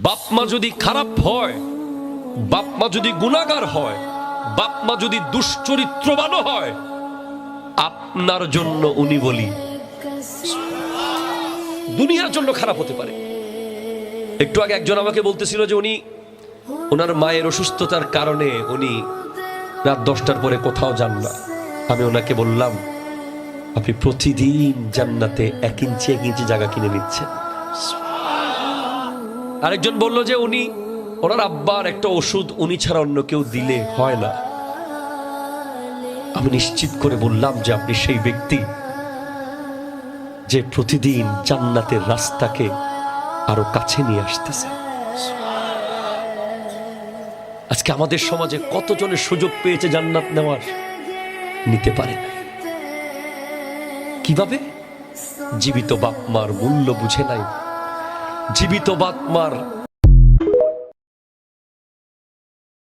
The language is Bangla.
বাপ মা যদি খারাপ হয়, বাপ মা যদি গুনাহগার হয়, বাপ মা যদি দুশ্চরিত্রবান হয়, আপনার জন্য উনি বলি দুনিয়ার জন্য খারাপ হতে পারে। একটু আগে একজন আমাকে বলতেছিল যে উনি ওনার মায়ের অসুস্থতার কারণে উনি রাত 10টার পরে কোথাও যান না। আমি ওনাকে বললাম, আপনি প্রতিদিন জান্নাতে 1 ইঞ্চি 1 ইঞ্চি জায়গা কিনে নিচ্ছেন। আরেকজন বলল যে উনি ওনার আব্বার একটা ওষুধ উনি ছাড়া অন্য কেউ দিলে হয় না। আমি নিশ্চিত করে বললাম যে আপনি সেই ব্যক্তি যে প্রতিদিন জান্নাতের রাস্তাকে আরো কাছে নিয়ে আসতেছে। আজকে আমাদের সমাজে কতজনের সুযোগ পেয়েছে জান্নাত নেওয়ার, নিতে পারে না। কিভাবে? জীবিত বাপ মার মূল্য বুঝে নাই, জীবিত বাপ মার